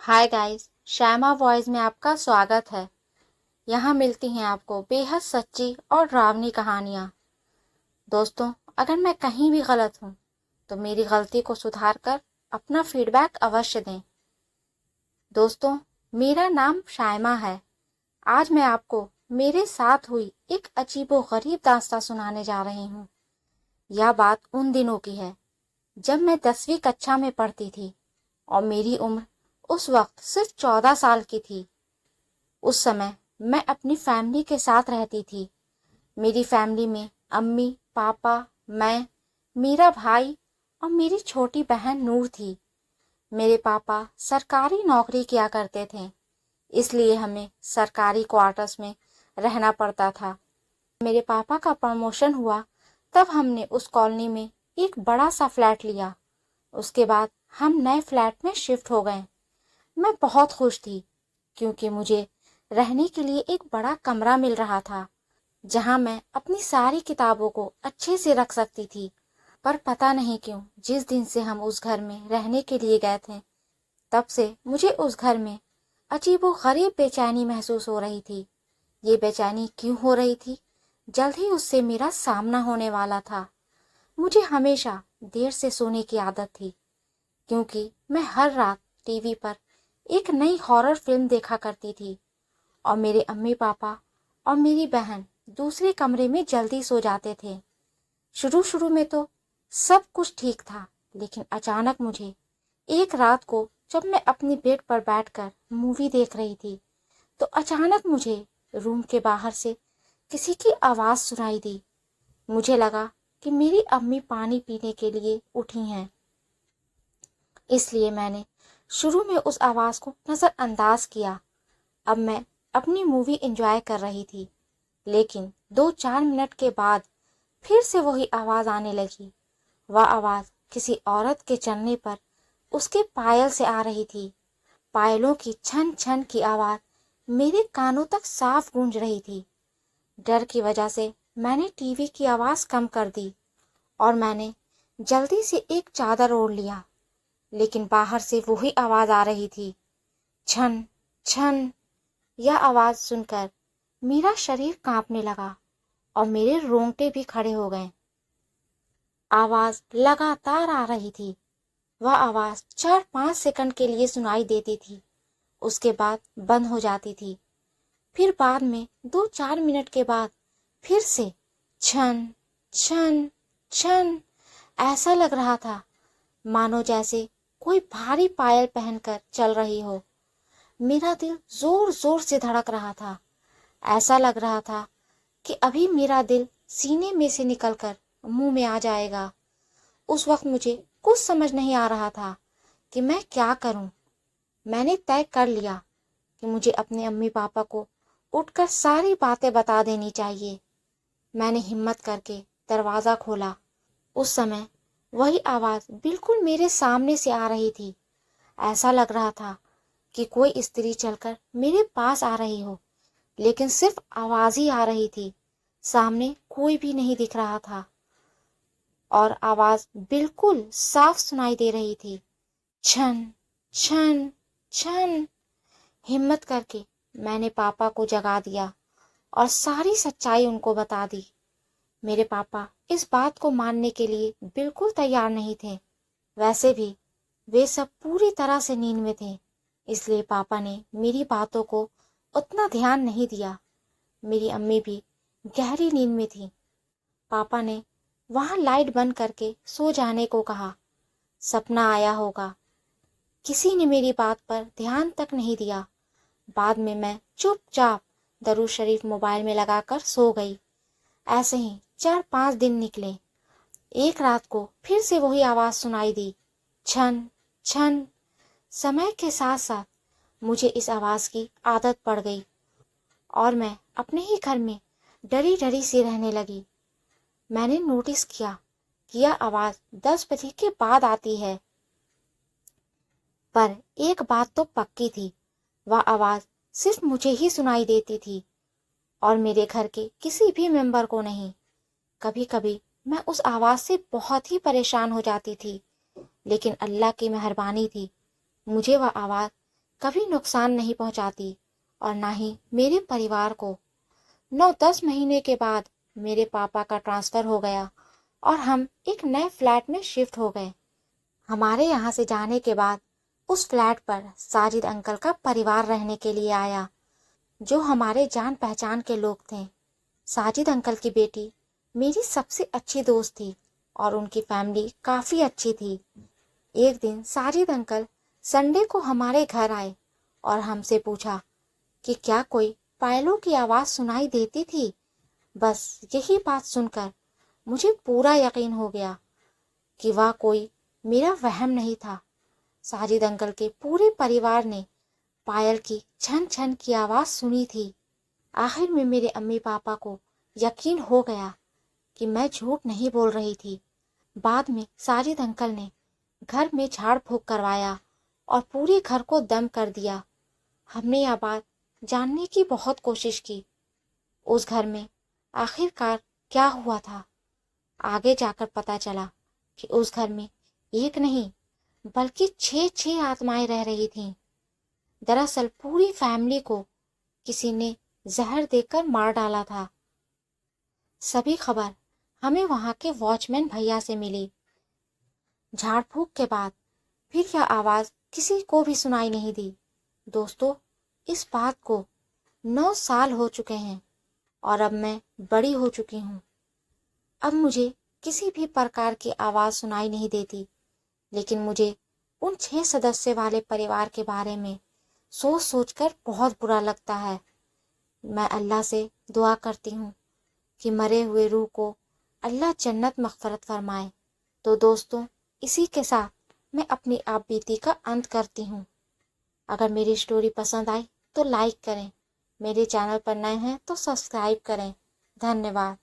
Hi guys, शैमा voice में आपका स्वागत है। यहाँ मिलती हैं आपको बेहद सच्ची और डरावनी कहानियाँ। दोस्तों, अगर मैं कहीं भी गलत हूँ तो मेरी गलती को सुधार कर अपना फीडबैक अवश्य दें। दोस्तों, मेरा नाम शायमा है। आज मैं आपको मेरे साथ हुई एक अजीबो-गरीब दास्तां सुनाने जा रही हूँ। यह बात उन दिनों की है जब मैं 10वीं कक्षा में पढ़ती थी और मेरी उम्र उस वक्त सिर्फ 14 साल की थी। उस समय मैं अपनी फैमिली के साथ रहती थी। मेरी फैमिली में अम्मी, पापा, मैं, मेरा भाई और मेरी छोटी बहन नूर थी। मेरे पापा सरकारी नौकरी किया करते थे, इसलिए हमें सरकारी क्वार्टर्स में रहना पड़ता था। मेरे पापा का प्रमोशन हुआ तब हमने उस कॉलोनी में एक बड़ा सा फ्लैट लिया। उसके बाद हम नए फ्लैट में शिफ्ट हो गए। मैं बहुत खुश थी क्योंकि मुझे रहने के लिए एक बड़ा कमरा मिल रहा था जहां मैं अपनी सारी किताबों को अच्छे से रख सकती थी। पर पता नहीं क्यों जिस दिन से हम उस घर में रहने के लिए गए थे तब से मुझे उस घर में अजीबो-गरीब बेचैनी महसूस हो रही थी। ये बेचैनी क्यों हो रही थी? जल्द ही उससे मेरा सामना होने वाला था। मुझे हमेशा देर से सोने की आदत थी क्योंकि मैं हर रात टीवी पर एक नई हॉरर फिल्म देखा करती थी और मेरे अम्मी पापा और मेरी बहन दूसरे कमरे में जल्दी सो जाते थे। शुरू शुरू में तो सब कुछ ठीक था, लेकिन अचानक मुझे एक रात को जब मैं अपनी बेड पर बैठकर मूवी देख रही थी तो अचानक मुझे रूम के बाहर से किसी की आवाज सुनाई दी। मुझे लगा कि मेरी अम्मी पानी पीने के लिए उठी हैं, इसलिए मैंने शुरू में उस आवाज को नजरअंदाज किया। अब मैं अपनी मूवी एंजॉय कर रही थी, लेकिन 2-4 मिनट के बाद फिर से वही आवाज आने लगी। वह आवाज किसी औरत के चलने पर उसके पायल से आ रही थी। पायलों की छन छन की आवाज मेरे कानों तक साफ गूंज रही थी। डर की वजह से मैंने टीवी की आवाज कम कर दी और मैंने जल्दी से एक चादर ओढ़ लिया, लेकिन बाहर से वही आवाज आ रही थी, छन छन। यह आवाज सुनकर मेरा शरीर कांपने लगा और मेरे रोंगटे भी खड़े हो गए। आवाज लगातार आ रही थी। वह आवाज 4-5 सेकंड के लिए सुनाई देती थी, उसके बाद बंद हो जाती थी। फिर बाद में 2-4 मिनट के बाद फिर से छन छन छन। ऐसा लग रहा था मानो जैसे कोई भारी पायल पहनकर चल रही हो। मेरा दिल जोर जोर से धड़क रहा था। ऐसा लग रहा था कि अभी मेरा दिल सीने में से निकलकर मुंह में आ जाएगा। उस वक्त मुझे कुछ समझ नहीं आ रहा था कि मैं क्या करूं। मैंने तय कर लिया कि मुझे अपने अम्मी पापा को उठकर सारी बातें बता देनी चाहिए। मैंने हिम्मत करके दरवाजा खोला। उस समय वही आवाज बिल्कुल मेरे सामने से आ रही थी। ऐसा लग रहा था कि कोई स्त्री चलकर मेरे पास आ रही हो, लेकिन सिर्फ आवाज ही आ रही थी। सामने कोई भी नहीं दिख रहा था और आवाज बिल्कुल साफ सुनाई दे रही थी, छन छन छन। हिम्मत करके मैंने पापा को जगा दिया और सारी सच्चाई उनको बता दी। मेरे पापा इस बात को मानने के लिए बिल्कुल तैयार नहीं थे। वैसे भी वे सब पूरी तरह से नींद में थे, इसलिए पापा ने मेरी बातों को उतना ध्यान नहीं दिया। मेरी अम्मी भी गहरी नींद में थी। पापा ने वहां लाइट बंद करके सो जाने को कहा। सपना आया होगा। किसी ने मेरी बात पर ध्यान तक नहीं दिया। बाद में मैं चुपचाप दरूद शरीफ मोबाइल में लगाकर सो गई। ऐसे ही 4-5 दिन निकले। एक रात को फिर से वही आवाज सुनाई दी, छन छन। समय के साथ साथ मुझे इस आवाज की आदत पड़ गई और मैं अपने ही घर में डरी डरी सी रहने लगी। मैंने नोटिस किया कि यह आवाज 10 बजे के बाद आती है, पर एक बात तो पक्की थी, वह आवाज सिर्फ मुझे ही सुनाई देती थी और मेरे घर के किसी भी मेंबर को नहीं। कभी कभी मैं उस आवाज से बहुत ही परेशान हो जाती थी, लेकिन अल्लाह की मेहरबानी थी, मुझे वह आवाज कभी नुकसान नहीं पहुंचाती और ना ही मेरे परिवार को। 9-10 महीने के बाद मेरे पापा का ट्रांसफ़र हो गया और हम एक नए फ्लैट में शिफ्ट हो गए। हमारे यहाँ से जाने के बाद उस फ्लैट पर साजिद अंकल का परिवार रहने के लिए आया, जो हमारे जान पहचान के लोग थे। साजिद अंकल की बेटी मेरी सबसे अच्छी दोस्त थी और उनकी फैमिली काफ़ी अच्छी थी। एक दिन साजिद अंकल संडे को हमारे घर आए और हमसे पूछा कि क्या कोई पायलों की आवाज़ सुनाई देती थी। बस यही बात सुनकर मुझे पूरा यकीन हो गया कि वह कोई मेरा वहम नहीं था। साजिद अंकल के पूरे परिवार ने पायल की छन छन की आवाज़ सुनी थी। आखिर में मेरे अम्मी पापा को यकीन हो गया कि मैं झूठ नहीं बोल रही थी। बाद में साजिद अंकल ने घर में झाड़ फूँक करवाया और पूरे घर को दम कर दिया। हमने यह बात जानने की बहुत कोशिश की, उस घर में आखिरकार क्या हुआ था। आगे जाकर पता चला कि उस घर में एक नहीं बल्कि 6 आत्माएं रह रही थीं। दरअसल पूरी फैमिली को किसी ने जहर देकर मार डाला था। सभी खबर हमें वहाँ के वॉचमैन भैया से मिली। झाड़ फूँक के बाद फिर यह आवाज़ किसी को भी सुनाई नहीं दी। दोस्तों, इस बात को 9 साल हो चुके हैं और अब मैं बड़ी हो चुकी हूँ। अब मुझे किसी भी प्रकार की आवाज़ सुनाई नहीं देती, लेकिन मुझे उन 6 सदस्य वाले परिवार के बारे में सोच सोचकर बहुत बुरा लगता है। मैं अल्लाह से दुआ करती हूँ कि मरे हुए रूह को अल्लाह जन्नत मग़फ़िरत फरमाए। तो दोस्तों, इसी के साथ मैं अपनी आप बीती का अंत करती हूँ। अगर मेरी स्टोरी पसंद आई तो लाइक करें, मेरे चैनल पर नए हैं तो सब्सक्राइब करें। धन्यवाद।